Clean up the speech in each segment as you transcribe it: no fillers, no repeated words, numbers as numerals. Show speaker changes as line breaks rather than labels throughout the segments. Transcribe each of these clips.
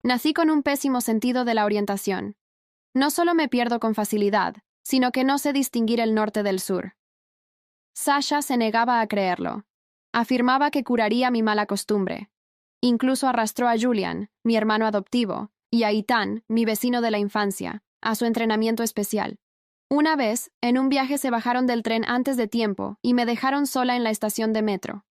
Nací con un pésimo sentido de la orientación. No solo me pierdo con facilidad, sino que no sé distinguir el norte del sur. Sasha se negaba a creerlo. Afirmaba que curaría mi mala costumbre. Incluso arrastró a Julian, mi hermano adoptivo, y a Ethan, mi vecino de la infancia, a su entrenamiento especial. Una vez, en un viaje se bajaron del tren antes de tiempo y me dejaron sola en la estación de metro.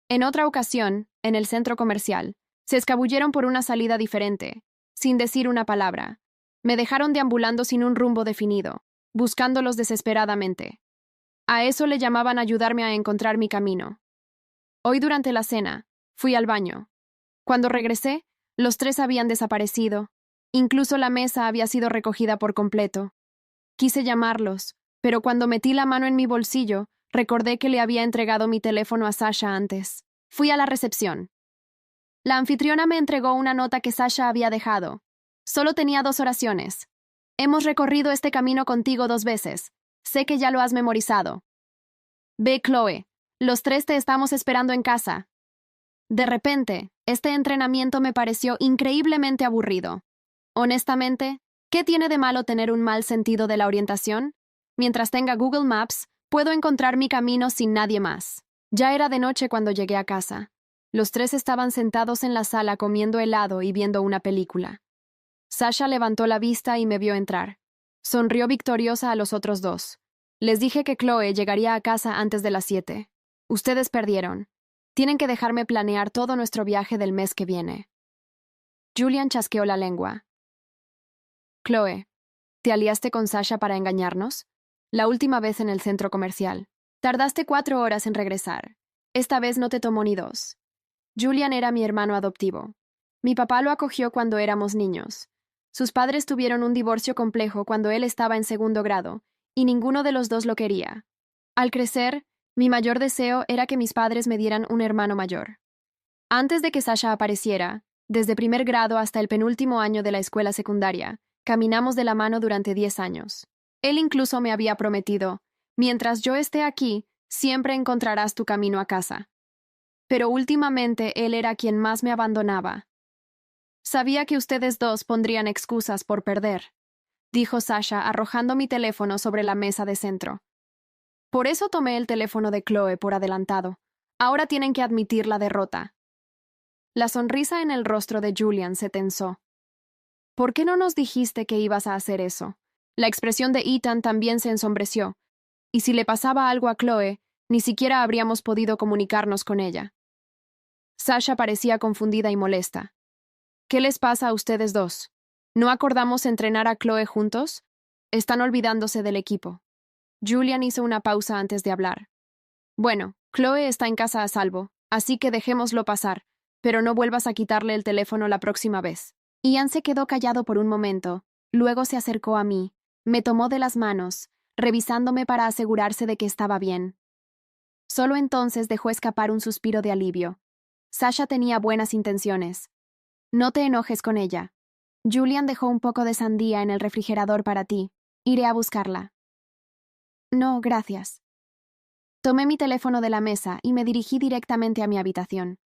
En otra ocasión, en el centro comercial, se escabulleron por una salida diferente, sin decir una palabra. Me dejaron deambulando sin un rumbo definido, buscándolos desesperadamente. A eso le llamaban ayudarme a encontrar mi camino. Hoy durante la cena, fui al baño. Cuando regresé, los tres habían desaparecido. Incluso la mesa había sido recogida por completo. Quise llamarlos, pero cuando metí la mano en mi bolsillo, recordé que le había entregado mi teléfono a Sasha antes. Fui a la recepción. La anfitriona me entregó una nota que Sasha había dejado. Solo tenía 2 oraciones. Hemos recorrido este camino contigo 2 veces. Sé que ya lo has memorizado. Ve, Chloe. Los 3 te estamos esperando en casa. De repente, este entrenamiento me pareció increíblemente aburrido. Honestamente, ¿qué tiene de malo tener un mal sentido de la orientación? Mientras tenga Google Maps, puedo encontrar mi camino sin nadie más. Ya era de noche cuando llegué a casa. Los 3 estaban sentados en la sala comiendo helado y viendo una película. Sasha levantó la vista y me vio entrar. Sonrió victoriosa a los otros 2. Les dije que Chloe llegaría a casa antes de las 7. Ustedes perdieron. Tienen que dejarme planear todo nuestro viaje del mes que viene. Julian chasqueó la lengua. Chloe, ¿te aliaste con Sasha para engañarnos? La última vez en el centro comercial. Tardaste 4 horas en regresar. Esta vez no te tomó ni 2. Julian era mi hermano adoptivo. Mi papá lo acogió cuando éramos niños. Sus padres tuvieron un divorcio complejo cuando él estaba en 2º grado, y ninguno de los 2 lo quería. Al crecer, mi mayor deseo era que mis padres me dieran un hermano mayor. Antes de que Sasha apareciera, desde 1er grado hasta el penúltimo año de la escuela secundaria, caminamos de la mano durante 10 años. Él incluso me había prometido, mientras yo esté aquí, siempre encontrarás tu camino a casa. Pero últimamente él era quien más me abandonaba. Sabía que ustedes 2 pondrían excusas por perder, dijo Sasha arrojando mi teléfono sobre la mesa de centro. Por eso tomé el teléfono de Chloe por adelantado. Ahora tienen que admitir la derrota. La sonrisa en el rostro de Julian se tensó. ¿Por qué no nos dijiste que ibas a hacer eso? La expresión de Ethan también se ensombreció. Y si le pasaba algo a Chloe, ni siquiera habríamos podido comunicarnos con ella. Sasha parecía confundida y molesta. ¿Qué les pasa a ustedes 2? ¿No acordamos entrenar a Chloe juntos? Están olvidándose del equipo. Julian hizo una pausa antes de hablar. Bueno, Chloe está en casa a salvo, así que dejémoslo pasar, pero no vuelvas a quitarle el teléfono la próxima vez. Ian se quedó callado por un momento, luego se acercó a mí, me tomó de las manos, revisándome para asegurarse de que estaba bien. Solo entonces dejó escapar un suspiro de alivio. Sasha tenía buenas intenciones. No te enojes con ella. Julian dejó un poco de sandía en el refrigerador para ti. Iré a buscarla. No, gracias. Tomé mi teléfono de la mesa y me dirigí directamente a mi habitación.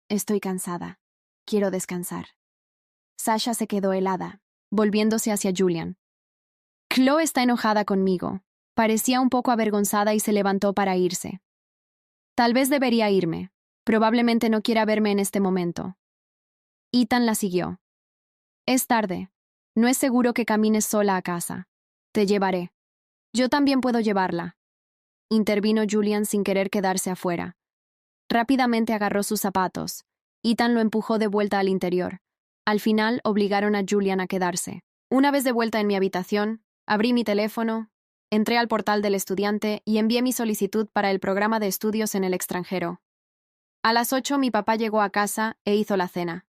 Estoy cansada. Quiero descansar. Sasha se quedó helada, volviéndose hacia Julian. Chloe está enojada conmigo. Parecía un poco avergonzada y se levantó para irse. Tal vez debería irme. Probablemente no quiera verme en este momento. Ethan la siguió. Es tarde. No es seguro que camines sola a casa. Te llevaré. Yo también puedo llevarla. Intervino Julian sin querer quedarse afuera. Rápidamente agarró sus zapatos. Ethan lo empujó de vuelta al interior. Al final obligaron a Julian a quedarse. Una vez de vuelta en mi habitación, abrí mi teléfono, entré al portal del estudiante y envié mi solicitud para el programa de estudios en el extranjero. A las 8 mi papá llegó a casa e hizo la cena.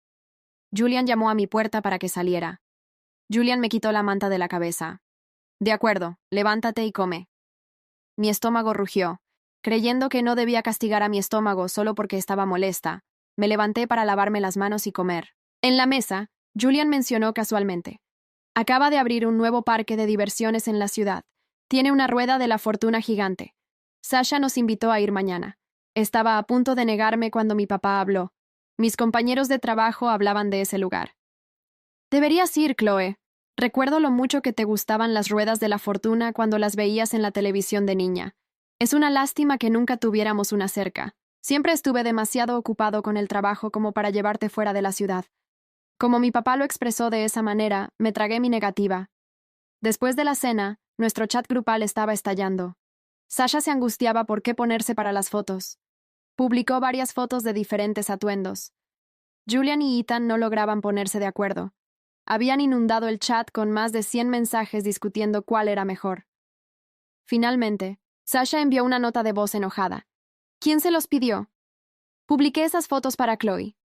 Julian llamó a mi puerta para que saliera. Julian me quitó la manta de la cabeza. De acuerdo, levántate y come. Mi estómago rugió. Creyendo que no debía castigar a mi estómago solo porque estaba molesta, me levanté para lavarme las manos y comer. En la mesa, Julian mencionó casualmente. Acaba de abrir un nuevo parque de diversiones en la ciudad. Tiene una rueda de la fortuna gigante. Sasha nos invitó a ir mañana. Estaba a punto de negarme cuando mi papá habló. Mis compañeros de trabajo hablaban de ese lugar. Deberías ir, Chloe. Recuerdo lo mucho que te gustaban las ruedas de la fortuna cuando las veías en la televisión de niña. Es una lástima que nunca tuviéramos una cerca. Siempre estuve demasiado ocupado con el trabajo como para llevarte fuera de la ciudad. Como mi papá lo expresó de esa manera, me tragué mi negativa. Después de la cena, nuestro chat grupal estaba estallando. Sasha se angustiaba por qué ponerse para las fotos. Publicó varias fotos de diferentes atuendos. Julian y Ethan no lograban ponerse de acuerdo. Habían inundado el chat con más de 100 mensajes discutiendo cuál era mejor. Finalmente, Sasha envió una nota de voz enojada. ¿Quién se los pidió? Publiqué esas fotos para Chloe.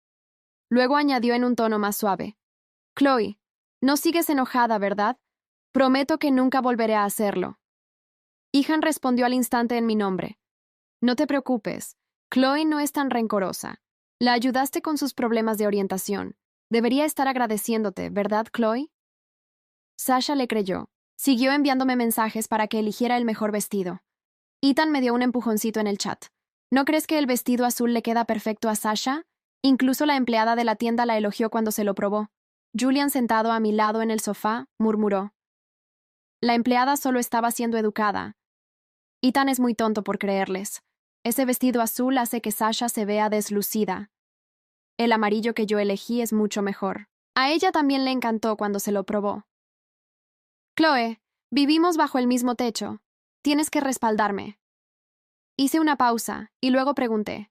Luego añadió en un tono más suave. Chloe, no sigues enojada, ¿verdad? Prometo que nunca volveré a hacerlo. Ethan respondió al instante en mi nombre. No te preocupes, Chloe no es tan rencorosa. La ayudaste con sus problemas de orientación. Debería estar agradeciéndote, ¿verdad, Chloe? Sasha le creyó. Siguió enviándome mensajes para que eligiera el mejor vestido. Ethan me dio un empujoncito en el chat. ¿No crees que el vestido azul le queda perfecto a Sasha? Incluso la empleada de la tienda la elogió cuando se lo probó. Julian, sentado a mi lado en el sofá, murmuró. La empleada solo estaba siendo educada. Ethan es muy tonto por creerles. Ese vestido azul hace que Sasha se vea deslucida. El amarillo que yo elegí es mucho mejor. A ella también le encantó cuando se lo probó. Chloe, vivimos bajo el mismo techo. Tienes que respaldarme. Hice una pausa y luego pregunté.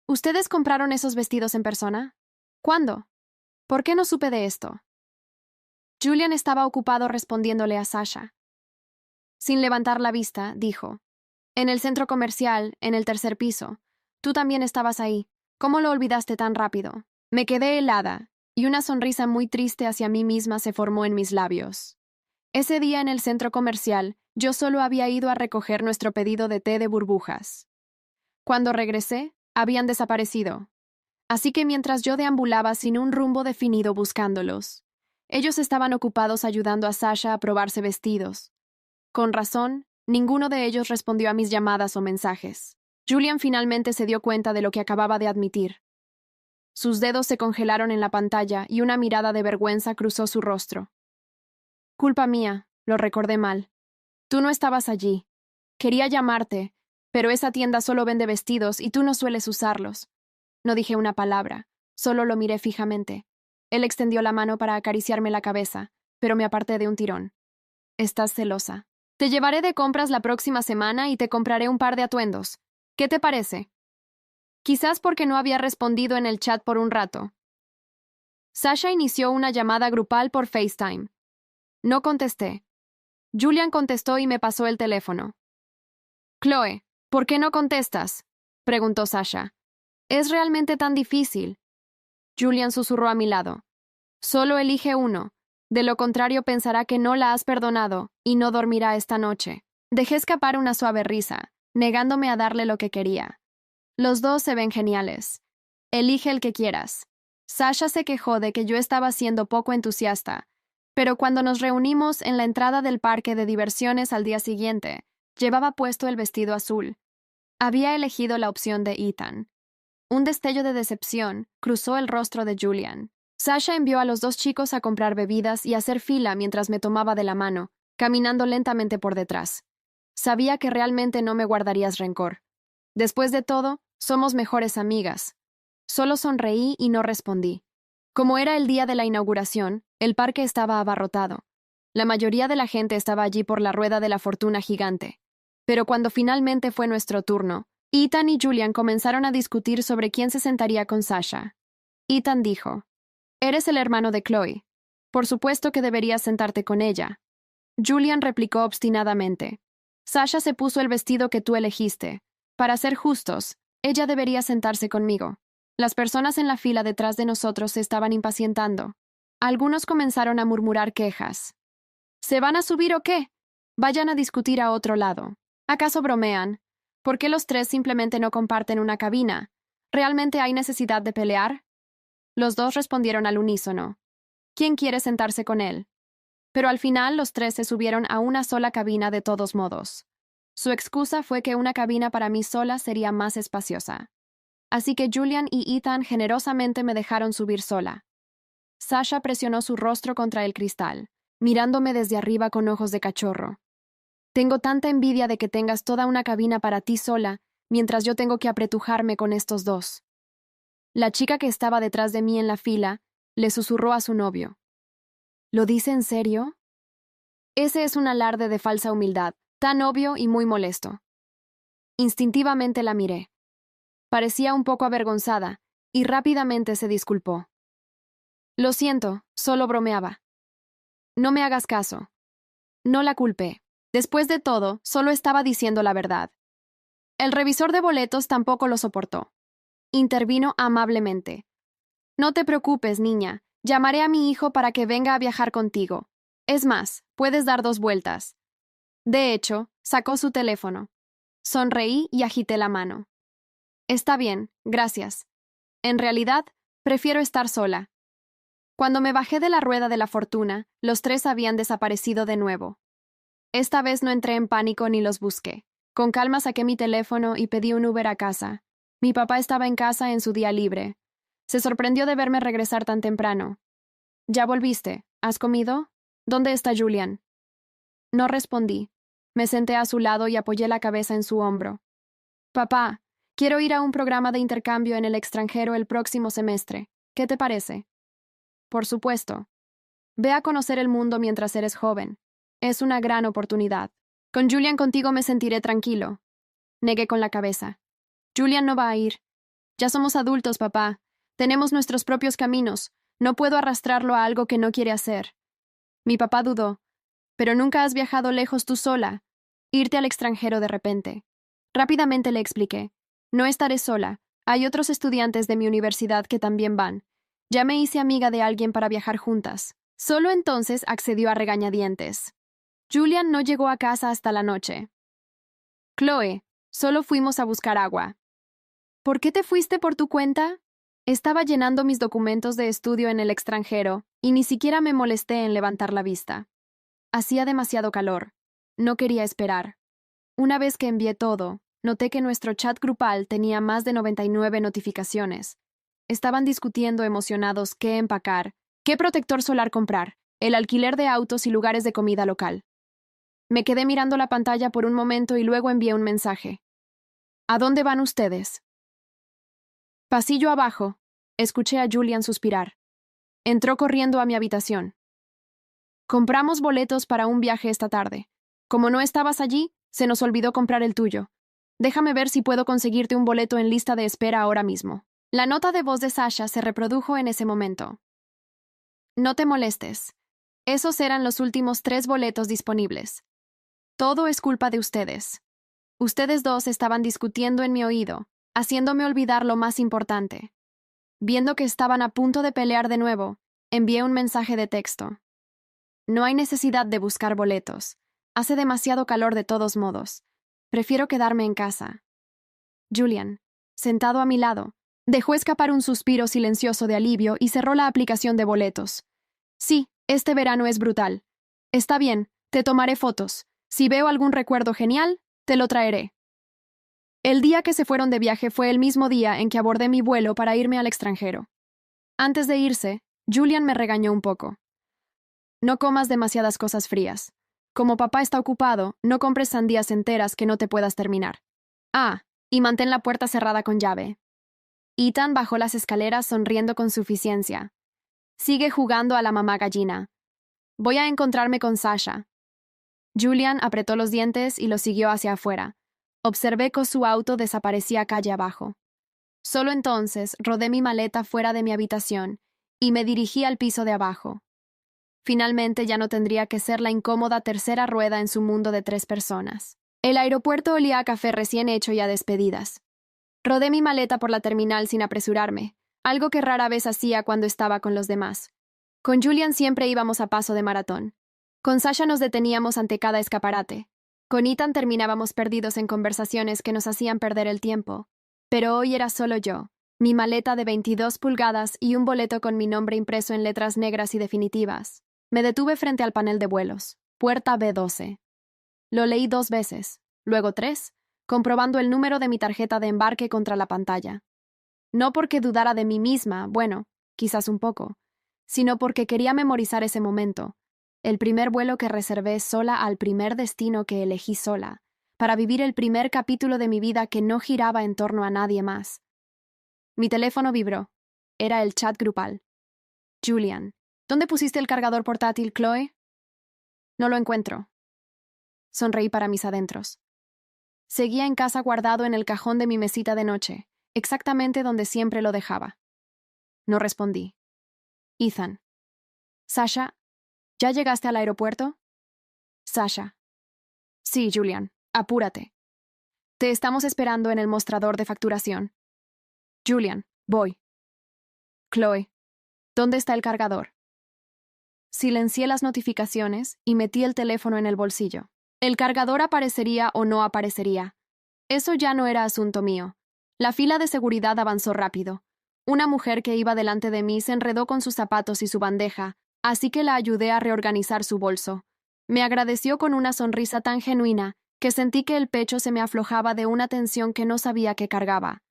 ¿Ustedes compraron esos vestidos en persona? ¿Cuándo? ¿Por qué no supe de esto? Julian estaba ocupado respondiéndole a Sasha. Sin levantar la vista, dijo. En el centro comercial, en el tercer piso. Tú también estabas ahí. ¿Cómo lo olvidaste tan rápido? Me quedé helada, y una sonrisa muy triste hacia mí misma se formó en mis labios. Ese día en el centro comercial, yo solo había ido a recoger nuestro pedido de té de burbujas. Cuando regresé, habían desaparecido. Así que mientras yo deambulaba sin un rumbo definido buscándolos, ellos estaban ocupados ayudando a Sasha a probarse vestidos. Con razón, ninguno de ellos respondió a mis llamadas o mensajes. Julian finalmente se dio cuenta de lo que acababa de admitir. Sus dedos se congelaron en la pantalla y una mirada de vergüenza cruzó su rostro. Culpa mía, lo recordé mal. Tú no estabas allí. Quería llamarte, pero esa tienda solo vende vestidos y tú no sueles usarlos. No dije una palabra, solo lo miré fijamente. Él extendió la mano para acariciarme la cabeza, pero me aparté de un tirón. Estás celosa. Te llevaré de compras la próxima semana y te compraré un par de atuendos. ¿Qué te parece? Quizás porque no había respondido en el chat por un rato. Sasha inició una llamada grupal por FaceTime. No contesté. Julian contestó y me pasó el teléfono. Chloe, ¿por qué no contestas? Preguntó Sasha. ¿Es realmente tan difícil? Julian susurró a mi lado. Solo elige uno. De lo contrario pensará que no la has perdonado y no dormirá esta noche. Dejé escapar una suave risa, negándome a darle lo que quería. Los dos se ven geniales. Elige el que quieras. Sasha se quejó de que yo estaba siendo poco entusiasta, pero cuando nos reunimos en la entrada del parque de diversiones al día siguiente, llevaba puesto el vestido azul. Había elegido la opción de Ethan. Un destello de decepción cruzó el rostro de Julian. Sasha envió a los dos chicos a comprar bebidas y a hacer fila mientras me tomaba de la mano, caminando lentamente por detrás. Sabía que realmente no me guardarías rencor. Después de todo, somos mejores amigas. Solo sonreí y no respondí. Como era el día de la inauguración, el parque estaba abarrotado. La mayoría de la gente estaba allí por la rueda de la fortuna gigante. Pero cuando finalmente fue nuestro turno, Ethan y Julian comenzaron a discutir sobre quién se sentaría con Sasha. Ethan dijo, «Eres el hermano de Chloe. Por supuesto que deberías sentarte con ella». Julian replicó obstinadamente, «Sasha se puso el vestido que tú elegiste. Para ser justos, ella debería sentarse conmigo». Las personas en la fila detrás de nosotros se estaban impacientando. Algunos comenzaron a murmurar quejas. ¿Se van a subir o qué? Vayan a discutir a otro lado. ¿Acaso bromean? ¿Por qué los tres simplemente no comparten una cabina? ¿Realmente hay necesidad de pelear? Los dos respondieron al unísono. ¿Quién quiere sentarse con él? Pero al final los tres se subieron a una sola cabina de todos modos. Su excusa fue que una cabina para mí sola sería más espaciosa. Así que Julian y Ethan generosamente me dejaron subir sola. Sasha presionó su rostro contra el cristal, mirándome desde arriba con ojos de cachorro. Tengo tanta envidia de que tengas toda una cabina para ti sola, mientras yo tengo que apretujarme con estos dos. La chica que estaba detrás de mí en la fila le susurró a su novio. ¿Lo dice en serio? Ese es un alarde de falsa humildad, tan obvio y muy molesto. Instintivamente la miré. Parecía un poco avergonzada, y rápidamente se disculpó. Lo siento, solo bromeaba. No me hagas caso. No la culpé. Después de todo, solo estaba diciendo la verdad. El revisor de boletos tampoco lo soportó. Intervino amablemente. No te preocupes, niña. Llamaré a mi hijo para que venga a viajar contigo. Es más, puedes dar 2 vueltas. De hecho, sacó su teléfono. Sonreí y agité la mano. Está bien, gracias. En realidad, prefiero estar sola. Cuando me bajé de la rueda de la fortuna, los 3 habían desaparecido de nuevo. Esta vez no entré en pánico ni los busqué. Con calma saqué mi teléfono y pedí un Uber a casa. Mi papá estaba en casa en su día libre. Se sorprendió de verme regresar tan temprano. ¿Ya volviste? ¿Has comido? ¿Dónde está Julian? No respondí. Me senté a su lado y apoyé la cabeza en su hombro. Papá, quiero ir a un programa de intercambio en el extranjero el próximo semestre. ¿Qué te parece? Por supuesto. Ve a conocer el mundo mientras eres joven. Es una gran oportunidad. Con Julian contigo me sentiré tranquilo. Negué con la cabeza. Julian no va a ir. Ya somos adultos, papá. Tenemos nuestros propios caminos. No puedo arrastrarlo a algo que no quiere hacer. Mi papá dudó. Pero nunca has viajado lejos tú sola. Irte al extranjero de repente. Rápidamente le expliqué. No estaré sola. Hay otros estudiantes de mi universidad que también van. Ya me hice amiga de alguien para viajar juntas. Solo entonces accedió a regañadientes. Julian no llegó a casa hasta la noche. Chloe, solo fuimos a buscar agua. ¿Por qué te fuiste por tu cuenta? Estaba llenando mis documentos de estudio en el extranjero y ni siquiera me molesté en levantar la vista. Hacía demasiado calor. No quería esperar. Una vez que envié todo, noté que nuestro chat grupal tenía más de 99 notificaciones. Estaban discutiendo emocionados qué empacar, qué protector solar comprar, el alquiler de autos y lugares de comida local. Me quedé mirando la pantalla por un momento y luego envié un mensaje. ¿A dónde van ustedes? Pasillo abajo. Escuché a Julian suspirar. Entró corriendo a mi habitación. Compramos boletos para un viaje esta tarde. Como no estabas allí, se nos olvidó comprar el tuyo. Déjame ver si puedo conseguirte un boleto en lista de espera ahora mismo. La nota de voz de Sasha se reprodujo en ese momento. No te molestes. Esos eran los últimos 3 boletos disponibles. Todo es culpa de ustedes. Ustedes dos estaban discutiendo en mi oído, haciéndome olvidar lo más importante. Viendo que estaban a punto de pelear de nuevo, envié un mensaje de texto. No hay necesidad de buscar boletos. Hace demasiado calor de todos modos. Prefiero quedarme en casa. Julian, sentado a mi lado, dejó escapar un suspiro silencioso de alivio y cerró la aplicación de boletos. Sí, este verano es brutal. Está bien, te tomaré fotos. Si veo algún recuerdo genial, te lo traeré. El día que se fueron de viaje fue el mismo día en que abordé mi vuelo para irme al extranjero. Antes de irse, Julian me regañó un poco. No comas demasiadas cosas frías. Como papá está ocupado, no compres sandías enteras que no te puedas terminar. Ah, y mantén la puerta cerrada con llave. Ethan bajó las escaleras sonriendo con suficiencia. Sigue jugando a la mamá gallina. Voy a encontrarme con Sasha. Julian apretó los dientes y lo siguió hacia afuera. Observé que su auto desaparecía calle abajo. Solo entonces rodé mi maleta fuera de mi habitación y me dirigí al piso de abajo. Finalmente ya no tendría que ser la incómoda tercera rueda en su mundo de 3 personas. El aeropuerto olía a café recién hecho y a despedidas. Rodé mi maleta por la terminal sin apresurarme, algo que rara vez hacía cuando estaba con los demás. Con Julian siempre íbamos a paso de maratón. Con Sasha nos deteníamos ante cada escaparate. Con Ethan terminábamos perdidos en conversaciones que nos hacían perder el tiempo. Pero hoy era solo yo, mi maleta de 22 pulgadas y un boleto con mi nombre impreso en letras negras y definitivas. Me detuve frente al panel de vuelos, puerta B12. Lo leí 2 veces, luego 3, comprobando el número de mi tarjeta de embarque contra la pantalla. No porque dudara de mí misma, bueno, quizás un poco, sino porque quería memorizar ese momento, el primer vuelo que reservé sola al primer destino que elegí sola, para vivir el primer capítulo de mi vida que no giraba en torno a nadie más. Mi teléfono vibró. Era el chat grupal. Julian, ¿dónde pusiste el cargador portátil, Chloe? No lo encuentro. Sonreí para mis adentros. Seguía en casa guardado en el cajón de mi mesita de noche, exactamente donde siempre lo dejaba. No respondí. Ethan. Sasha, ¿ya llegaste al aeropuerto? Sasha. Sí, Julian, apúrate. Te estamos esperando en el mostrador de facturación. Julian, voy. Chloe, ¿dónde está el cargador? Silencié las notificaciones y metí el teléfono en el bolsillo. El cargador aparecería o no aparecería. Eso ya no era asunto mío. La fila de seguridad avanzó rápido. Una mujer que iba delante de mí se enredó con sus zapatos y su bandeja, así que la ayudé a reorganizar su bolso. Me agradeció con una sonrisa tan genuina que sentí que el pecho se me aflojaba de una tensión que no sabía que cargaba.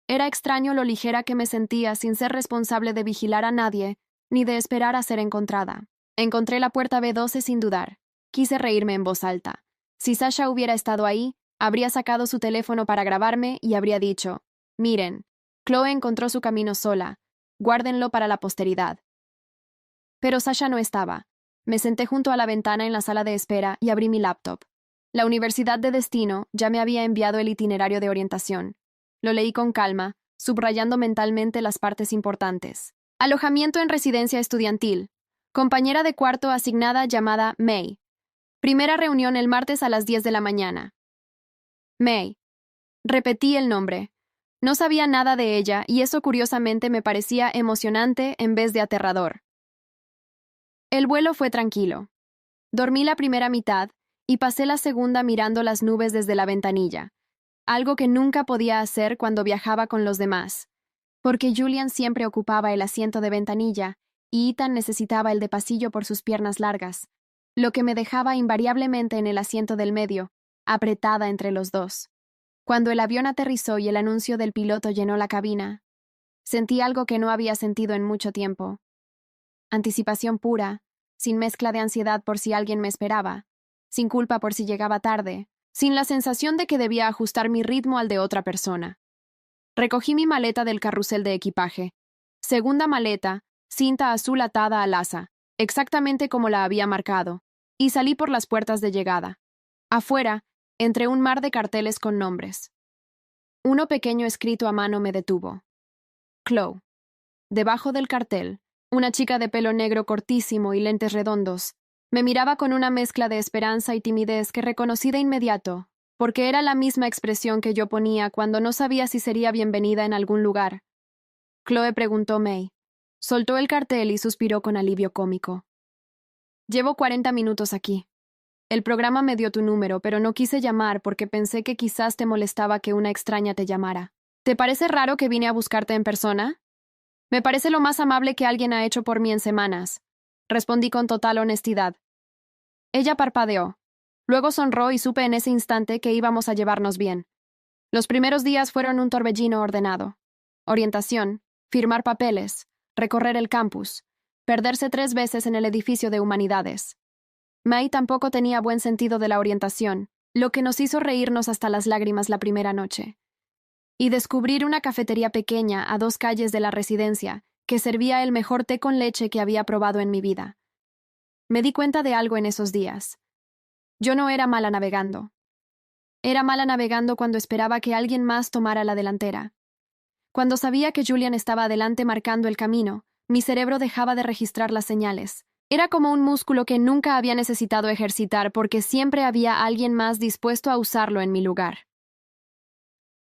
Era extraño lo ligera que me sentía sin ser responsable de vigilar a nadie, ni de esperar a ser encontrada. Encontré la puerta B12 sin dudar. Quise reírme en voz alta. Si Sasha hubiera estado ahí, habría sacado su teléfono para grabarme y habría dicho: «Miren, Chloe encontró su camino sola. Guárdenlo para la posteridad». Pero Sasha no estaba. Me senté junto a la ventana en la sala de espera y abrí mi laptop. La Universidad de Destino ya me había enviado el itinerario de orientación. Lo leí con calma, subrayando mentalmente las partes importantes. Alojamiento en residencia estudiantil. Compañera de cuarto asignada llamada May. Primera reunión el martes a las 10 de la mañana. May. Repetí el nombre. No sabía nada de ella y eso curiosamente me parecía emocionante en vez de aterrador. El vuelo fue tranquilo. Dormí la primera mitad y pasé la segunda mirando las nubes desde la ventanilla, algo que nunca podía hacer cuando viajaba con los demás, porque Julian siempre ocupaba el asiento de ventanilla y Ethan necesitaba el de pasillo por sus piernas largas, lo que me dejaba invariablemente en el asiento del medio, apretada entre los dos. Cuando el avión aterrizó y el anuncio del piloto llenó la cabina, sentí algo que no había sentido en mucho tiempo. Anticipación pura, sin mezcla de ansiedad por si alguien me esperaba, sin culpa por si llegaba tarde, sin la sensación de que debía ajustar mi ritmo al de otra persona. Recogí mi maleta del carrusel de equipaje. Segunda maleta, cinta azul atada al asa, exactamente como la había marcado, y salí por las puertas de llegada. Afuera, entre un mar de carteles con nombres. Uno pequeño escrito a mano me detuvo. Chloe. Debajo del cartel, una chica de pelo negro cortísimo y lentes redondos, me miraba con una mezcla de esperanza y timidez que reconocí de inmediato, porque era la misma expresión que yo ponía cuando no sabía si sería bienvenida en algún lugar. Chloe, preguntó May. Soltó el cartel y suspiró con alivio cómico. Llevo 40 minutos aquí. El programa me dio tu número, pero no quise llamar porque pensé que quizás te molestaba que una extraña te llamara. ¿Te parece raro que vine a buscarte en persona? Me parece lo más amable que alguien ha hecho por mí en semanas, respondí con total honestidad. Ella parpadeó. Luego sonrió y supe en ese instante que íbamos a llevarnos bien. Los primeros días fueron un torbellino ordenado. Orientación, firmar papeles, recorrer el campus, perderse 3 veces en el edificio de humanidades. May tampoco tenía buen sentido de la orientación, lo que nos hizo reírnos hasta las lágrimas la primera noche. Y descubrir una cafetería pequeña a 2 calles de la residencia que servía el mejor té con leche que había probado en mi vida. Me di cuenta de algo en esos días. Yo no era mala navegando. Era mala navegando cuando esperaba que alguien más tomara la delantera. Cuando sabía que Julian estaba adelante marcando el camino, mi cerebro dejaba de registrar las señales. Era como un músculo que nunca había necesitado ejercitar porque siempre había alguien más dispuesto a usarlo en mi lugar.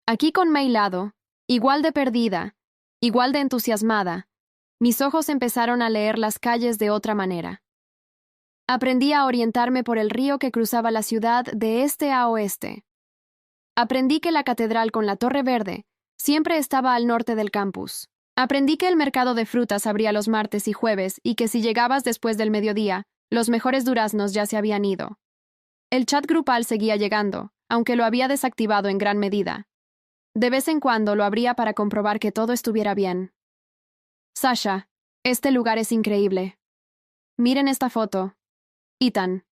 Aquí con May lado, igual de perdida, igual de entusiasmada, mis ojos empezaron a leer las calles de otra manera. Aprendí a orientarme por el río que cruzaba la ciudad de este a oeste. Aprendí que la catedral con la torre verde siempre estaba al norte del campus. Aprendí que el mercado de frutas abría los martes y jueves y que si llegabas después del mediodía, los mejores duraznos ya se habían ido. El chat grupal seguía llegando, aunque lo había desactivado en gran medida. De vez en cuando lo abría para comprobar que todo estuviera bien. Sasha, Este lugar es increíble. Miren esta foto. Ethan,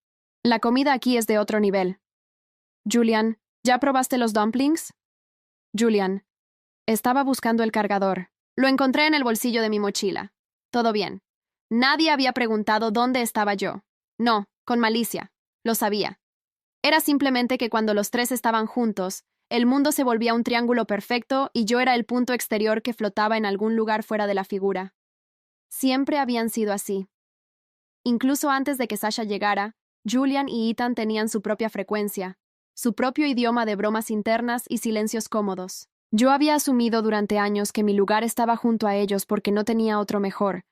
la comida aquí es de otro nivel. Julian, ¿ya probaste los dumplings? Julian, estaba buscando el cargador. Lo encontré en el bolsillo de mi mochila. Todo bien. Nadie había preguntado dónde estaba yo. No, con malicia. Lo sabía. Era simplemente que cuando los tres estaban juntos, el mundo se volvía un triángulo perfecto y yo era el punto exterior que flotaba en algún lugar fuera de la figura. Siempre habían sido así. Incluso antes de que Sasha llegara, Julian y Ethan tenían su propia frecuencia, su propio idioma de bromas internas y silencios cómodos. Yo había asumido durante años que mi lugar estaba junto a ellos porque no tenía otro mejor,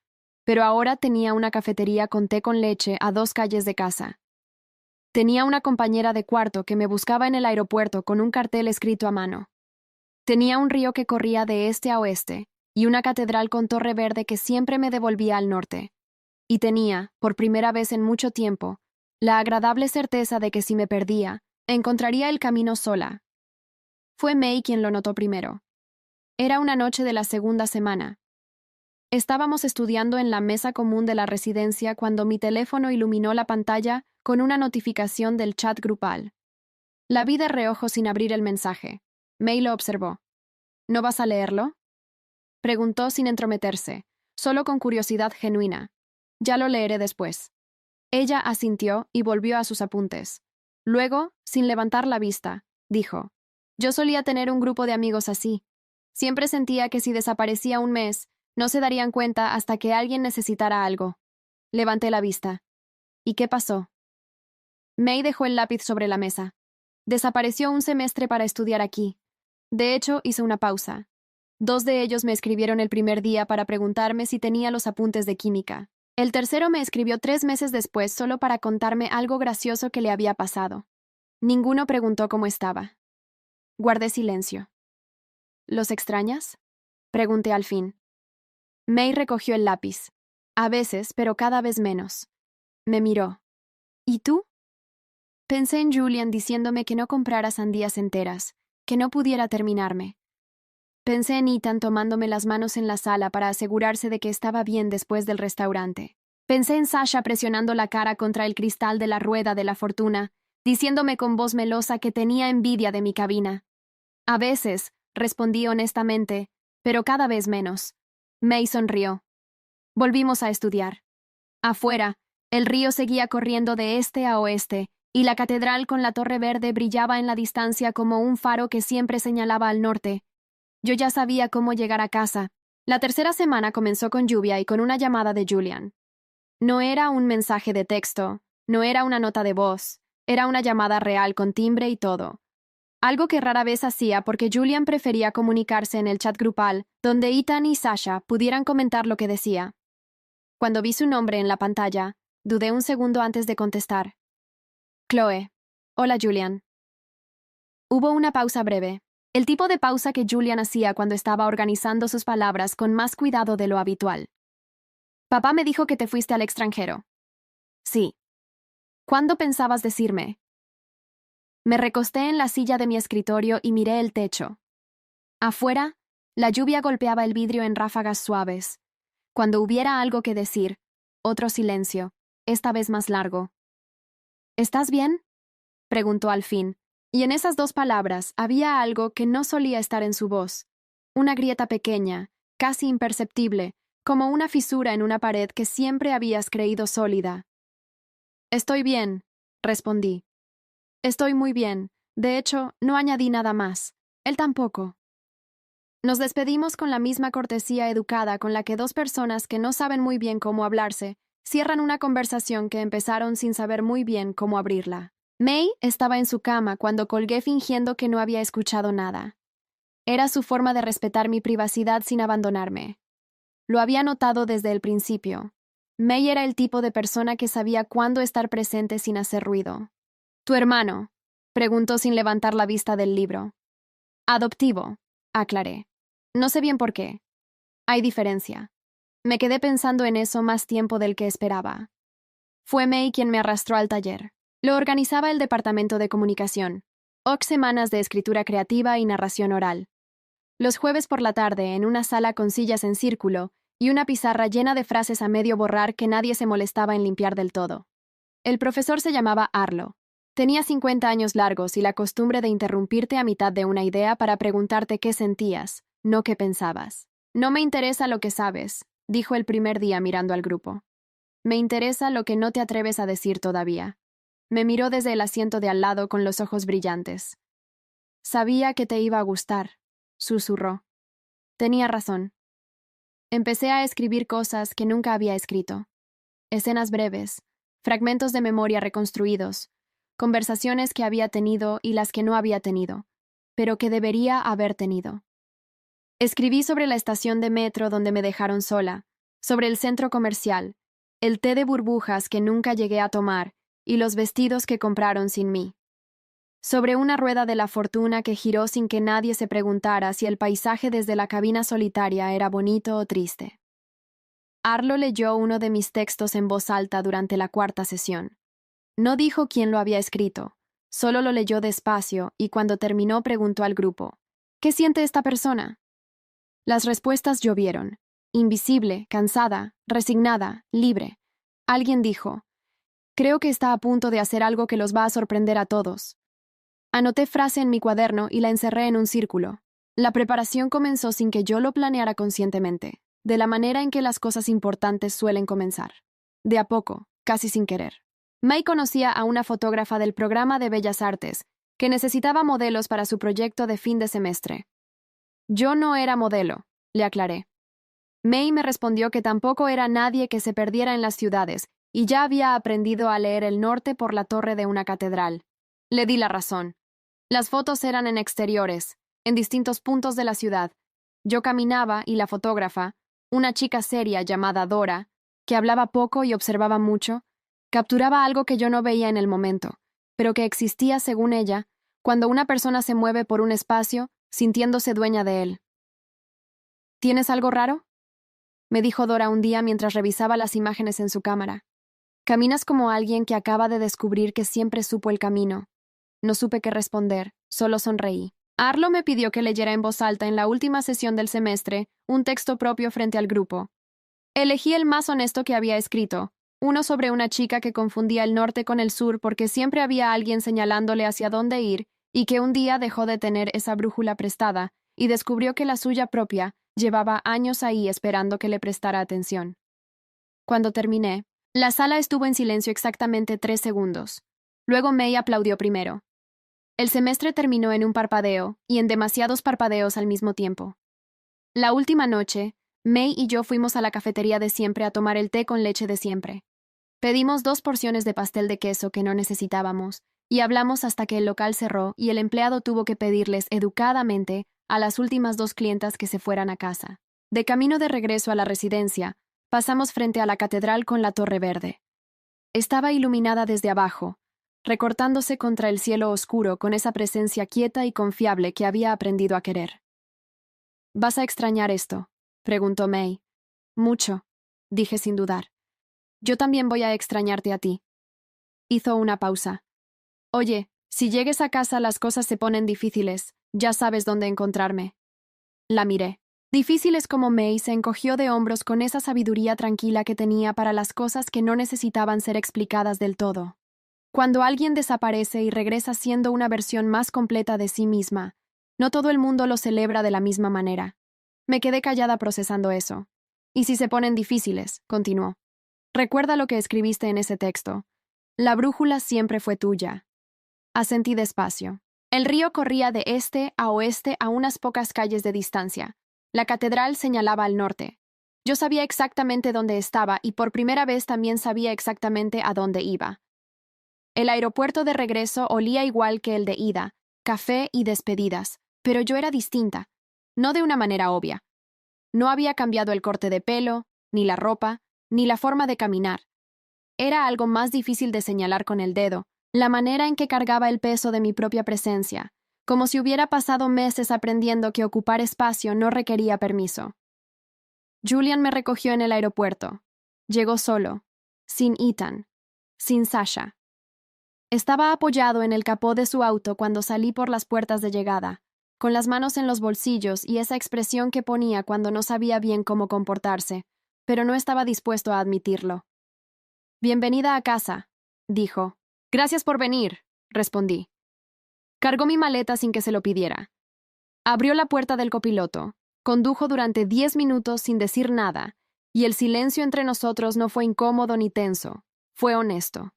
pero ahora tenía una cafetería con té con leche a 2 calles de casa. Tenía una compañera de cuarto que me buscaba en el aeropuerto con un cartel escrito a mano. Tenía un río que corría de este a oeste y una catedral con torre verde que siempre me devolvía al norte. Y tenía, por primera vez en mucho tiempo, la agradable certeza de que si me perdía, encontraría el camino sola. Fue May quien lo notó primero. Era una noche de la segunda semana. Estábamos estudiando en la mesa común de la residencia cuando mi teléfono iluminó la pantalla con una notificación del chat grupal. La vi de reojo sin abrir el mensaje. May lo observó. ¿No vas a leerlo? Preguntó sin entrometerse, solo con curiosidad genuina. Ya lo leeré después. Ella asintió y volvió a sus apuntes. Luego, sin levantar la vista, dijo: Yo solía tener un grupo de amigos así. Siempre sentía que si desaparecía un mes, no se darían cuenta hasta que alguien necesitara algo. Levanté la vista. ¿Y qué pasó? May dejó el lápiz sobre la mesa. Desapareció un semestre para estudiar aquí. De hecho, hice una pausa. 2 de ellos me escribieron el primer día para preguntarme si tenía los apuntes de química. El tercero me escribió 3 meses después solo para contarme algo gracioso que le había pasado. Ninguno preguntó cómo estaba. Guardé silencio. ¿Los extrañas? Pregunté al fin. May recogió el lápiz. A veces, pero cada vez menos. Me miró. ¿Y tú? Pensé en Julian diciéndome que no comprara sandías enteras, que no pudiera terminarme. Pensé en Ethan tomándome las manos en la sala para asegurarse de que estaba bien después del restaurante. Pensé en Sasha presionando la cara contra el cristal de la rueda de la fortuna, diciéndome con voz melosa que tenía envidia de mi cabina. A veces, respondí honestamente, pero cada vez menos. May sonrió. Volvimos a estudiar. Afuera, el río seguía corriendo de este a oeste, y la catedral con la torre verde brillaba en la distancia como un faro que siempre señalaba al norte. Yo ya sabía cómo llegar a casa. La tercera semana comenzó con lluvia y con una llamada de Julian. No era un mensaje de texto, no era una nota de voz, era una llamada real con timbre y todo. Algo que rara vez hacía porque Julian prefería comunicarse en el chat grupal, donde Ethan y Sasha pudieran comentar lo que decía. Cuando vi su nombre en la pantalla, dudé un segundo antes de contestar. Chloe. Hola, Julian. Hubo una pausa breve. El tipo de pausa que Julian hacía cuando estaba organizando sus palabras con más cuidado de lo habitual. Papá me dijo que te fuiste al extranjero. Sí. ¿Cuándo pensabas decirme? Me recosté en la silla de mi escritorio y miré el techo. Afuera, la lluvia golpeaba el vidrio en ráfagas suaves. Cuando hubiera algo que decir, otro silencio, esta vez más largo. ¿Estás bien? Preguntó al fin. Y en esas 2 palabras había algo que no solía estar en su voz. Una grieta pequeña, casi imperceptible, como una fisura en una pared que siempre habías creído sólida. Estoy bien, respondí. Estoy muy bien. De hecho, no añadí nada más. Él tampoco. Nos despedimos con la misma cortesía educada con la que 2 personas que no saben muy bien cómo hablarse cierran una conversación que empezaron sin saber muy bien cómo abrirla. May estaba en su cama cuando colgué fingiendo que no había escuchado nada. Era su forma de respetar mi privacidad sin abandonarme. Lo había notado desde el principio. May era el tipo de persona que sabía cuándo estar presente sin hacer ruido. ¿Tu hermano? Preguntó sin levantar la vista del libro. Adoptivo, aclaré. No sé bien por qué. Hay diferencia. Me quedé pensando en eso más tiempo del que esperaba. Fue May quien me arrastró al taller. Lo organizaba el departamento de comunicación. Semanas de escritura creativa y narración oral. Los jueves por la tarde, en una sala con sillas en círculo y una pizarra llena de frases a medio borrar que nadie se molestaba en limpiar del todo. El profesor se llamaba Arlo. Tenía 50 años largos y la costumbre de interrumpirte a mitad de una idea para preguntarte qué sentías, no qué pensabas. No me interesa lo que sabes, dijo el primer día mirando al grupo. Me interesa lo que no te atreves a decir todavía. Me miró desde el asiento de al lado con los ojos brillantes. Sabía que te iba a gustar, susurró. Tenía razón. Empecé a escribir cosas que nunca había escrito. Escenas breves, fragmentos de memoria reconstruidos, conversaciones que había tenido y las que no había tenido, pero que debería haber tenido. Escribí sobre la estación de metro donde me dejaron sola, sobre el centro comercial, el té de burbujas que nunca llegué a tomar y los vestidos que compraron sin mí. Sobre una rueda de la fortuna que giró sin que nadie se preguntara si el paisaje desde la cabina solitaria era bonito o triste. Arlo leyó uno de mis textos en voz alta durante la cuarta sesión. No dijo quién lo había escrito, solo lo leyó despacio y cuando terminó preguntó al grupo, ¿qué siente esta persona? Las respuestas llovieron. Invisible, cansada, resignada, libre. Alguien dijo, creo que está a punto de hacer algo que los va a sorprender a todos. Anoté frase en mi cuaderno y la encerré en un círculo. La preparación comenzó sin que yo lo planeara conscientemente, de la manera en que las cosas importantes suelen comenzar. De a poco, casi sin querer. May conocía a una fotógrafa del programa de Bellas Artes que necesitaba modelos para su proyecto de fin de semestre. Yo no era modelo, le aclaré. May me respondió que tampoco era nadie que se perdiera en las ciudades y ya había aprendido a leer el norte por la torre de una catedral. Le di la razón. Las fotos eran en exteriores, en distintos puntos de la ciudad. Yo caminaba y la fotógrafa, una chica seria llamada Dora, que hablaba poco y observaba mucho, capturaba algo que yo no veía en el momento, pero que existía, según ella, cuando una persona se mueve por un espacio, sintiéndose dueña de él. ¿Tienes algo raro?, me dijo Dora un día mientras revisaba las imágenes en su cámara. Caminas como alguien que acaba de descubrir que siempre supo el camino. No supe qué responder, solo sonreí. Arlo me pidió que leyera en voz alta en la última sesión del semestre un texto propio frente al grupo. Elegí el más honesto que había escrito, uno sobre una chica que confundía el norte con el sur porque siempre había alguien señalándole hacia dónde ir y que un día dejó de tener esa brújula prestada y descubrió que la suya propia llevaba años ahí esperando que le prestara atención. Cuando terminé, la sala estuvo en silencio exactamente 3 segundos. Luego May aplaudió primero. El semestre terminó en un parpadeo y en demasiados parpadeos al mismo tiempo. La última noche, May y yo fuimos a la cafetería de siempre a tomar el té con leche de siempre. Pedimos 2 porciones de pastel de queso que no necesitábamos y hablamos hasta que el local cerró y el empleado tuvo que pedirles educadamente a las últimas 2 clientas que se fueran a casa. De camino de regreso a la residencia, pasamos frente a la catedral con la torre verde. Estaba iluminada desde abajo, recortándose contra el cielo oscuro con esa presencia quieta y confiable que había aprendido a querer. ¿Vas a extrañar esto?, preguntó May. Mucho, dije sin dudar. Yo también voy a extrañarte a ti. Hizo una pausa. Oye, si llegues a casa las cosas se ponen difíciles, ya sabes dónde encontrarme. La miré. Difíciles como May se encogió de hombros con esa sabiduría tranquila que tenía para las cosas que no necesitaban ser explicadas del todo. Cuando alguien desaparece y regresa siendo una versión más completa de sí misma, no todo el mundo lo celebra de la misma manera. Me quedé callada procesando eso. Y si se ponen difíciles, continuó. Recuerda lo que escribiste en ese texto. La brújula siempre fue tuya. Asentí despacio. El río corría de este a oeste a unas pocas calles de distancia. La catedral señalaba al norte. Yo sabía exactamente dónde estaba y por primera vez también sabía exactamente a dónde iba. El aeropuerto de regreso olía igual que el de ida, café y despedidas, pero yo era distinta, no de una manera obvia. No había cambiado el corte de pelo, ni la ropa, ni la forma de caminar. Era algo más difícil de señalar con el dedo, la manera en que cargaba el peso de mi propia presencia, como si hubiera pasado meses aprendiendo que ocupar espacio no requería permiso. Julian me recogió en el aeropuerto. Llegó solo, sin Ethan, sin Sasha. Estaba apoyado en el capó de su auto cuando salí por las puertas de llegada, con las manos en los bolsillos y esa expresión que ponía cuando no sabía bien cómo comportarse, pero no estaba dispuesto a admitirlo. «Bienvenida a casa», dijo. «Gracias por venir», respondí. Cargó mi maleta sin que se lo pidiera. Abrió la puerta del copiloto, condujo durante 10 minutos sin decir nada, y el silencio entre nosotros no fue incómodo ni tenso, fue honesto.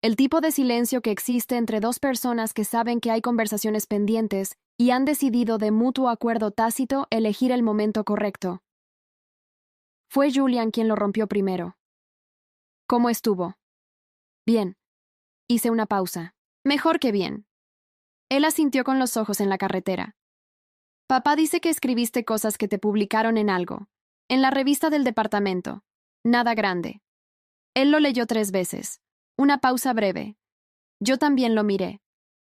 El tipo de silencio que existe entre dos personas que saben que hay conversaciones pendientes y han decidido de mutuo acuerdo tácito elegir el momento correcto. Fue Julian quien lo rompió primero. «¿Cómo estuvo?» «Bien». Hice una pausa. «Mejor que bien». Él asintió con los ojos en la carretera. «Papá dice que escribiste cosas que te publicaron en algo, en la revista del departamento. Nada grande». Él lo leyó 3 veces. Una pausa breve. Yo también lo miré.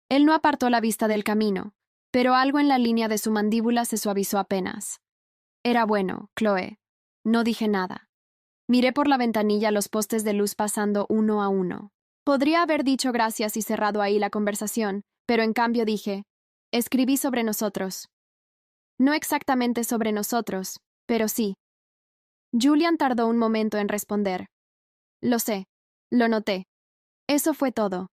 Él no apartó la vista del camino, pero algo en la línea de su mandíbula se suavizó apenas. «Era bueno, Chloe». No dije nada. Miré por la ventanilla los postes de luz pasando uno a uno. Podría haber dicho gracias y cerrado ahí la conversación, pero en cambio dije, escribí sobre nosotros. No exactamente sobre nosotros, pero sí. Julian tardó un momento en responder. Lo sé, lo noté. Eso fue todo.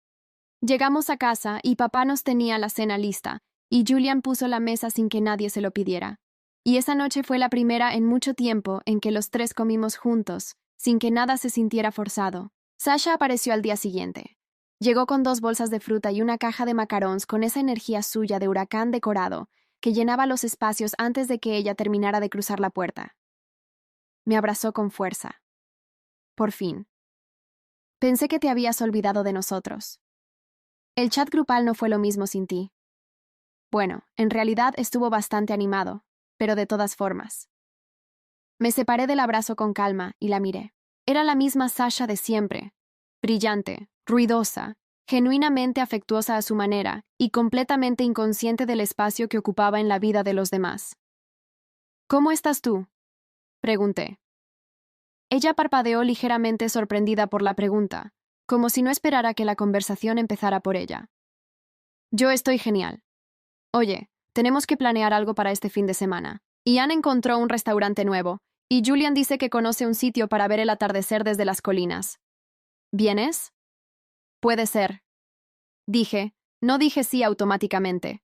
Llegamos a casa y papá nos tenía la cena lista, y Julian puso la mesa sin que nadie se lo pidiera. Y esa noche fue la primera en mucho tiempo en que los 3 comimos juntos, sin que nada se sintiera forzado. Sasha apareció al día siguiente. Llegó con 2 bolsas de fruta y una caja de macarons con esa energía suya de huracán decorado que llenaba los espacios antes de que ella terminara de cruzar la puerta. Me abrazó con fuerza. Por fin. Pensé que te habías olvidado de nosotros. El chat grupal no fue lo mismo sin ti. Bueno, en realidad estuvo bastante animado, pero de todas formas. Me separé del abrazo con calma y la miré. Era la misma Sasha de siempre, brillante, ruidosa, genuinamente afectuosa a su manera y completamente inconsciente del espacio que ocupaba en la vida de los demás. «¿Cómo estás tú?», pregunté. Ella parpadeó ligeramente sorprendida por la pregunta, como si no esperara que la conversación empezara por ella. «Yo estoy genial. Oye, tenemos que planear algo para este fin de semana. Ian encontró un restaurante nuevo, y Julian dice que conoce un sitio para ver el atardecer desde las colinas. ¿Vienes?» «Puede ser», dije. No dije sí automáticamente.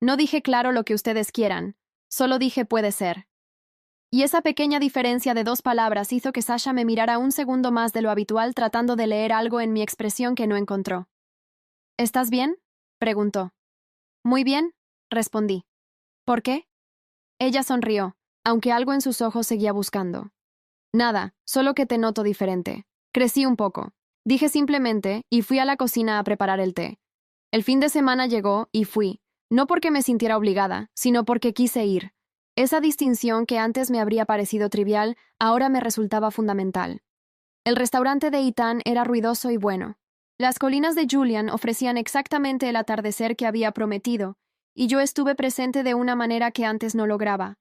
No dije claro lo que ustedes quieran, solo dije puede ser. Y esa pequeña diferencia de 2 palabras hizo que Sasha me mirara un segundo más de lo habitual tratando de leer algo en mi expresión que no encontró. «¿Estás bien?», preguntó. «Muy bien», respondí. «¿Por qué?». Ella sonrió, aunque algo en sus ojos seguía buscando. «Nada, solo que te noto diferente. Crecí un poco», dije simplemente y fui a la cocina a preparar el té. El fin de semana llegó y fui, no porque me sintiera obligada, sino porque quise ir. Esa distinción que antes me habría parecido trivial, ahora me resultaba fundamental. El restaurante de Ethan era ruidoso y bueno. Las colinas de Julian ofrecían exactamente el atardecer que había prometido, y yo estuve presente de una manera que antes no lograba,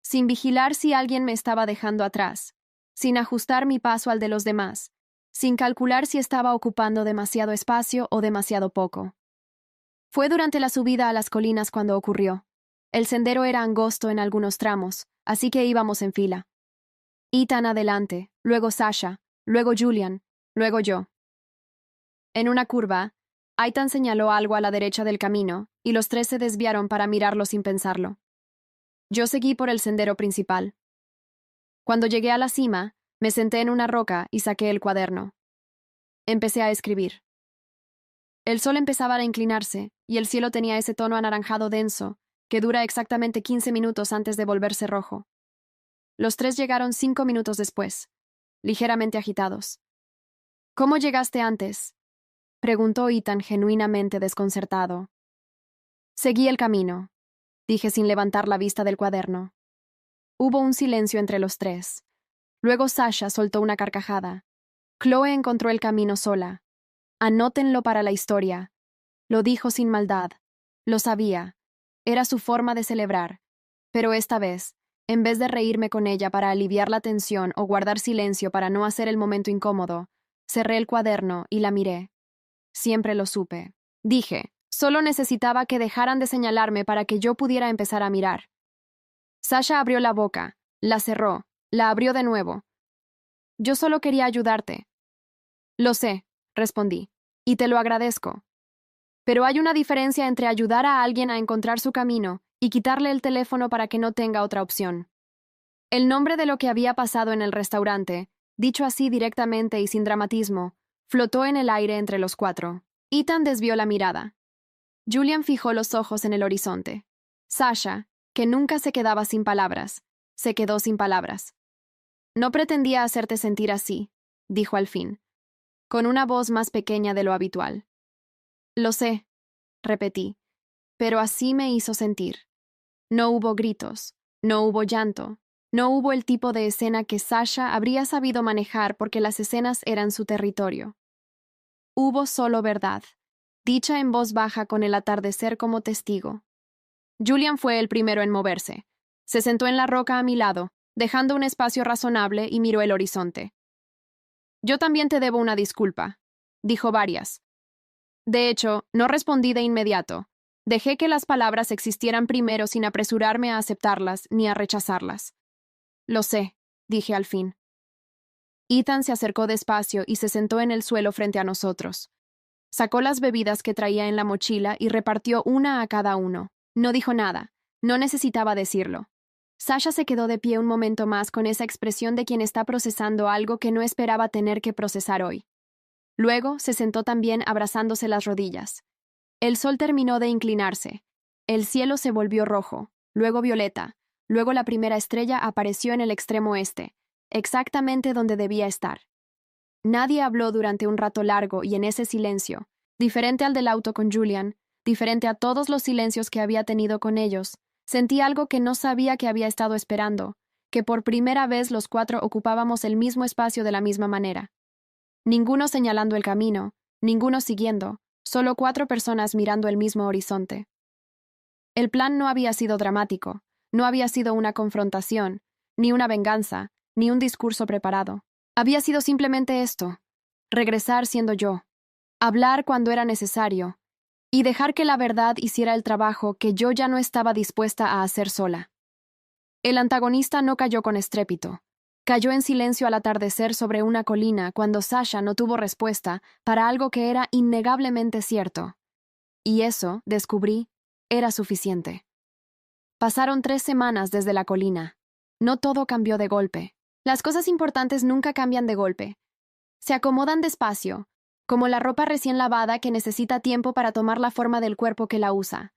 sin vigilar si alguien me estaba dejando atrás, sin ajustar mi paso al de los demás, sin calcular si estaba ocupando demasiado espacio o demasiado poco. Fue durante la subida a las colinas cuando ocurrió. El sendero era angosto en algunos tramos, así que íbamos en fila. Ethan adelante, luego Sasha, luego Julian, luego yo. En una curva, Ethan señaló algo a la derecha del camino, y los 3 se desviaron para mirarlo sin pensarlo. Yo seguí por el sendero principal. Cuando llegué a la cima, me senté en una roca y saqué el cuaderno. Empecé a escribir. El sol empezaba a inclinarse, y el cielo tenía ese tono anaranjado denso, que dura exactamente 15 minutos antes de volverse rojo. Los 3 llegaron 5 minutos después, ligeramente agitados. «¿Cómo llegaste antes?», preguntó Ethan genuinamente desconcertado. «Seguí el camino», dije sin levantar la vista del cuaderno. Hubo un silencio entre los 3. Luego Sasha soltó una carcajada. «Chloe encontró el camino sola. Anótenlo para la historia». Lo dijo sin maldad. Lo sabía. Era su forma de celebrar. Pero esta vez, en vez de reírme con ella para aliviar la tensión o guardar silencio para no hacer el momento incómodo, cerré el cuaderno y la miré. Siempre lo supe. Dije, solo necesitaba que dejaran de señalarme para que yo pudiera empezar a mirar. Sasha abrió la boca, la cerró, La abrió de nuevo. Yo solo quería ayudarte. Lo sé, respondí, y te lo agradezco. Pero hay una diferencia entre ayudar a alguien a encontrar su camino y quitarle el teléfono para que no tenga otra opción. El nombre de lo que había pasado en el restaurante, dicho así directamente y sin dramatismo, flotó en el aire entre los cuatro. Ethan desvió la mirada. Julian fijó los ojos en el horizonte. Sasha, que nunca se quedaba sin palabras, se quedó sin palabras. No pretendía hacerte sentir así, dijo al fin, con una voz más pequeña de lo habitual. Lo sé, repetí, pero así me hizo sentir. No hubo gritos, no hubo llanto, no hubo el tipo de escena que Sasha habría sabido manejar porque las escenas eran su territorio. Hubo solo verdad, dicha en voz baja con el atardecer como testigo. Julian fue el primero en moverse. Se sentó en la roca a mi lado, dejando un espacio razonable y miró el horizonte. Yo también te debo una disculpa, dijo varias. De hecho, no respondí de inmediato. Dejé que las palabras existieran primero sin apresurarme a aceptarlas ni a rechazarlas. Lo sé, dije al fin. Ethan se acercó despacio y se sentó en el suelo frente a nosotros. Sacó las bebidas que traía en la mochila y repartió una a cada uno. No dijo nada. No necesitaba decirlo. Sasha se quedó de pie un momento más con esa expresión de quien está procesando algo que no esperaba tener que procesar hoy. Luego se sentó también abrazándose las rodillas. El sol terminó de inclinarse. El cielo se volvió rojo, luego violeta, luego la primera estrella apareció en el extremo este, exactamente donde debía estar. Nadie habló durante un rato largo y en ese silencio, diferente al del auto con Julian, diferente a todos los silencios que había tenido con ellos, sentí algo que no sabía que había estado esperando, que por primera vez los cuatro ocupábamos el mismo espacio de la misma manera. Ninguno señalando el camino, ninguno siguiendo, solo 4 personas mirando el mismo horizonte. El plan no había sido dramático, no había sido una confrontación, ni una venganza, ni un discurso preparado. Había sido simplemente esto: regresar siendo yo, hablar cuando era necesario, y dejar que la verdad hiciera el trabajo que yo ya no estaba dispuesta a hacer sola. El antagonista no cayó con estrépito. Cayó en silencio al atardecer sobre una colina cuando Sasha no tuvo respuesta para algo que era innegablemente cierto. Y eso, descubrí, era suficiente. Pasaron 3 semanas desde la colina. No todo cambió de golpe. Las cosas importantes nunca cambian de golpe. Se acomodan despacio, como la ropa recién lavada que necesita tiempo para tomar la forma del cuerpo que la usa.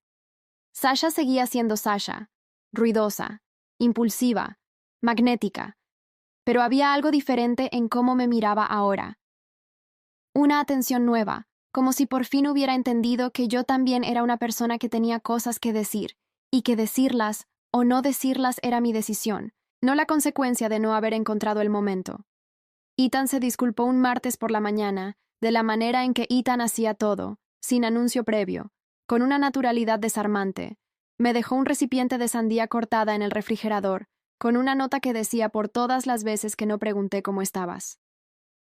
Sasha seguía siendo Sasha, ruidosa, impulsiva, magnética, pero había algo diferente en cómo me miraba ahora. Una atención nueva, como si por fin hubiera entendido que yo también era una persona que tenía cosas que decir, y que decirlas o no decirlas era mi decisión, no la consecuencia de no haber encontrado el momento. Ethan se disculpó un martes por la mañana, de la manera en que Ethan hacía todo, sin anuncio previo, con una naturalidad desarmante. Me dejó un recipiente de sandía cortada en el refrigerador, con una nota que decía por todas las veces que no pregunté cómo estabas.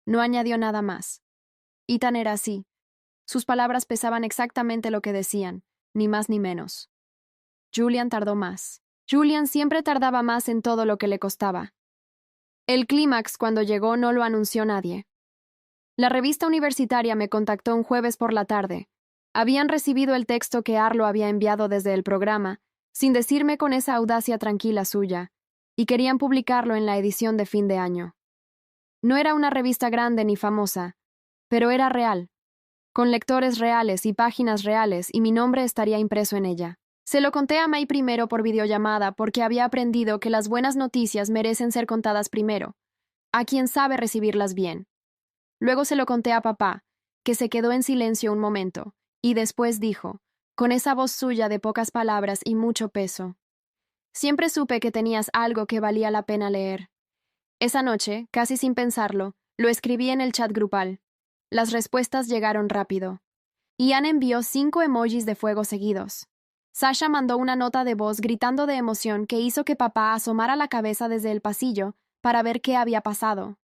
No añadió nada más. Ethan era así. Sus palabras pesaban exactamente lo que decían, ni más ni menos. Julian tardó más. Julian siempre tardaba más en todo lo que le costaba. El clímax, cuando llegó, no lo anunció nadie. La revista universitaria me contactó un jueves por la tarde. Habían recibido el texto que Arlo había enviado desde el programa, sin decirme con esa audacia tranquila suya, y querían publicarlo en la edición de fin de año. No era una revista grande ni famosa, pero era real, con lectores reales y páginas reales, y mi nombre estaría impreso en ella. Se lo conté a May primero por videollamada porque había aprendido que las buenas noticias merecen ser contadas primero, a quien sabe recibirlas bien. Luego se lo conté a papá, que se quedó en silencio un momento, y después dijo, con esa voz suya de pocas palabras y mucho peso: siempre supe que tenías algo que valía la pena leer. Esa noche, casi sin pensarlo, lo escribí en el chat grupal. Las respuestas llegaron rápido. Ian envió 5 emojis de fuego seguidos. Sasha mandó una nota de voz gritando de emoción que hizo que papá asomara la cabeza desde el pasillo para ver qué había pasado.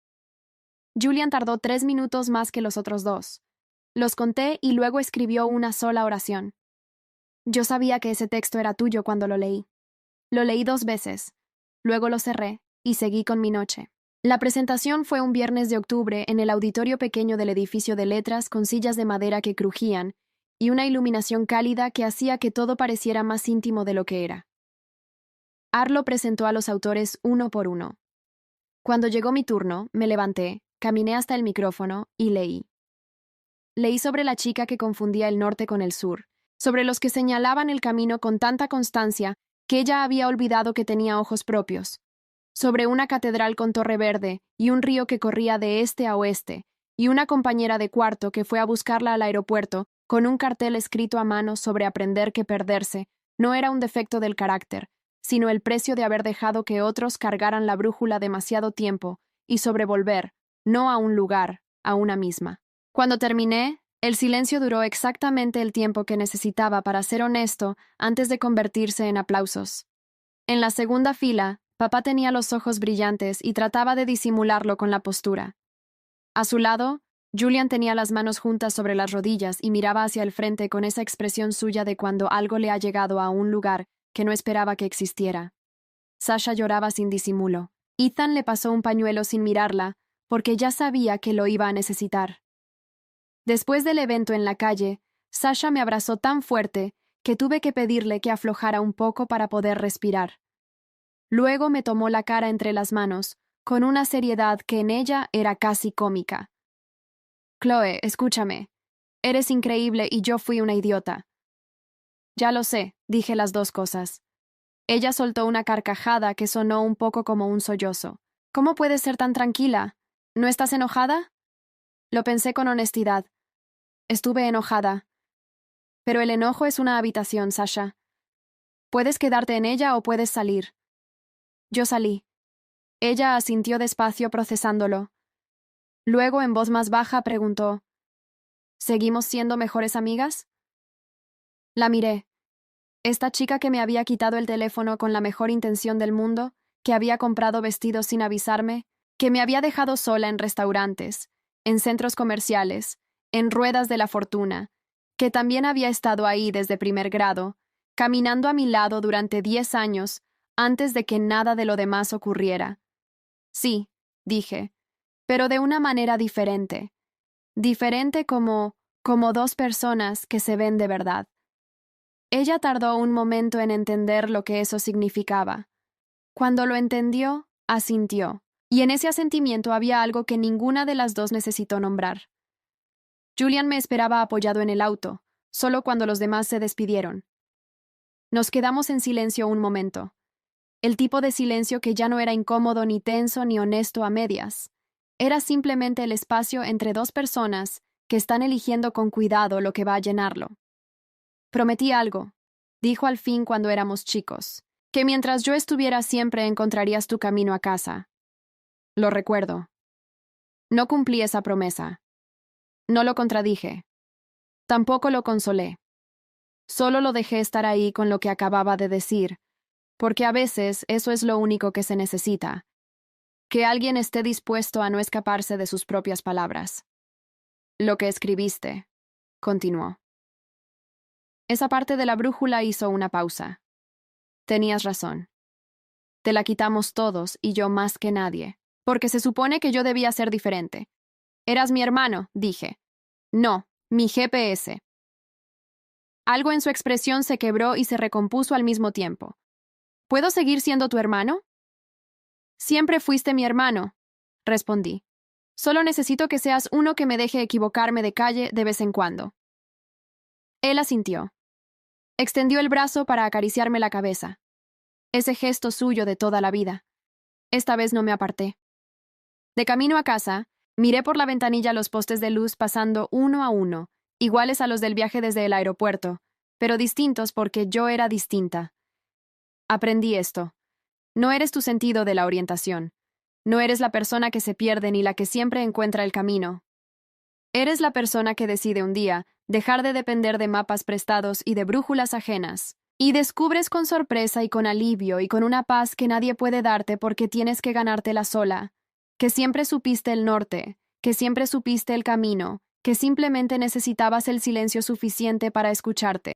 Julian tardó 3 minutos más que los otros 2. Los conté y luego escribió una sola oración. Yo sabía que ese texto era tuyo cuando lo leí. Lo leí 2 veces. Luego lo cerré y seguí con mi noche. La presentación fue un viernes de octubre en el auditorio pequeño del edificio de letras con sillas de madera que crujían y una iluminación cálida que hacía que todo pareciera más íntimo de lo que era. Arlo presentó a los autores uno por uno. Cuando llegó mi turno, me levanté, caminé hasta el micrófono y leí. Leí sobre la chica que confundía el norte con el sur, sobre los que señalaban el camino con tanta constancia que ella había olvidado que tenía ojos propios, sobre una catedral con torre verde y un río que corría de este a oeste, y una compañera de cuarto que fue a buscarla al aeropuerto con un cartel escrito a mano sobre aprender que perderse no era un defecto del carácter, sino el precio de haber dejado que otros cargaran la brújula demasiado tiempo y sobrevolver, no a un lugar, a una misma. Cuando terminé, el silencio duró exactamente el tiempo que necesitaba para ser honesto antes de convertirse en aplausos. En la segunda fila, papá tenía los ojos brillantes y trataba de disimularlo con la postura. A su lado, Julian tenía las manos juntas sobre las rodillas y miraba hacia el frente con esa expresión suya de cuando algo le ha llegado a un lugar que no esperaba que existiera. Sasha lloraba sin disimulo. Ethan le pasó un pañuelo sin mirarla, porque ya sabía que lo iba a necesitar. Después del evento en la calle, Sasha me abrazó tan fuerte que tuve que pedirle que aflojara un poco para poder respirar. Luego me tomó la cara entre las manos, con una seriedad que en ella era casi cómica. «Chloe, escúchame. Eres increíble y yo fui una idiota». «Ya lo sé», dije las dos cosas. Ella soltó una carcajada que sonó un poco como un sollozo. «¿Cómo puedes ser tan tranquila? ¿No estás enojada?» Lo pensé con honestidad. Estuve enojada. Pero el enojo es una habitación, Sasha. Puedes quedarte en ella o puedes salir. Yo salí. Ella asintió despacio procesándolo. Luego, en voz más baja, preguntó: ¿Seguimos siendo mejores amigas? La miré. Esta chica que me había quitado el teléfono con la mejor intención del mundo, que había comprado vestidos sin avisarme, que me había dejado sola en restaurantes, en centros comerciales, en ruedas de la fortuna, que también había estado ahí desde primer grado, caminando a mi lado durante 10 años antes de que nada de lo demás ocurriera. Sí, dije, pero de una manera diferente. Diferente como dos personas que se ven de verdad. Ella tardó un momento en entender lo que eso significaba. Cuando lo entendió, asintió, y en ese asentimiento había algo que ninguna de las dos necesitó nombrar. Julian me esperaba apoyado en el auto, solo cuando los demás se despidieron. Nos quedamos en silencio un momento. El tipo de silencio que ya no era incómodo ni tenso ni honesto a medias. Era simplemente el espacio entre dos personas que están eligiendo con cuidado lo que va a llenarlo. Prometí algo, dijo al fin cuando éramos chicos, que mientras yo estuviera siempre encontrarías tu camino a casa. Lo recuerdo. No cumplí esa promesa. No lo contradije. Tampoco lo consolé. Solo lo dejé estar ahí con lo que acababa de decir, porque a veces eso es lo único que se necesita, que alguien esté dispuesto a no escaparse de sus propias palabras. Lo que escribiste, continuó. Esa parte de la brújula hizo una pausa. Tenías razón. Te la quitamos todos y yo más que nadie, porque se supone que yo debía ser diferente. Eras mi hermano, dije. No, mi GPS. Algo en su expresión se quebró y se recompuso al mismo tiempo. ¿Puedo seguir siendo tu hermano? Siempre fuiste mi hermano, respondí. Solo necesito que seas uno que me deje equivocarme de calle de vez en cuando. Él asintió. Extendió el brazo para acariciarme la cabeza. Ese gesto suyo de toda la vida. Esta vez no me aparté. De camino a casa, miré por la ventanilla los postes de luz pasando uno a uno, iguales a los del viaje desde el aeropuerto, pero distintos porque yo era distinta. Aprendí esto. No eres tu sentido de la orientación. No eres la persona que se pierde ni la que siempre encuentra el camino. Eres la persona que decide un día dejar de depender de mapas prestados y de brújulas ajenas. Y descubres con sorpresa y con alivio y con una paz que nadie puede darte porque tienes que ganártela sola, que siempre supiste el norte, que siempre supiste el camino, que simplemente necesitabas el silencio suficiente para escucharte.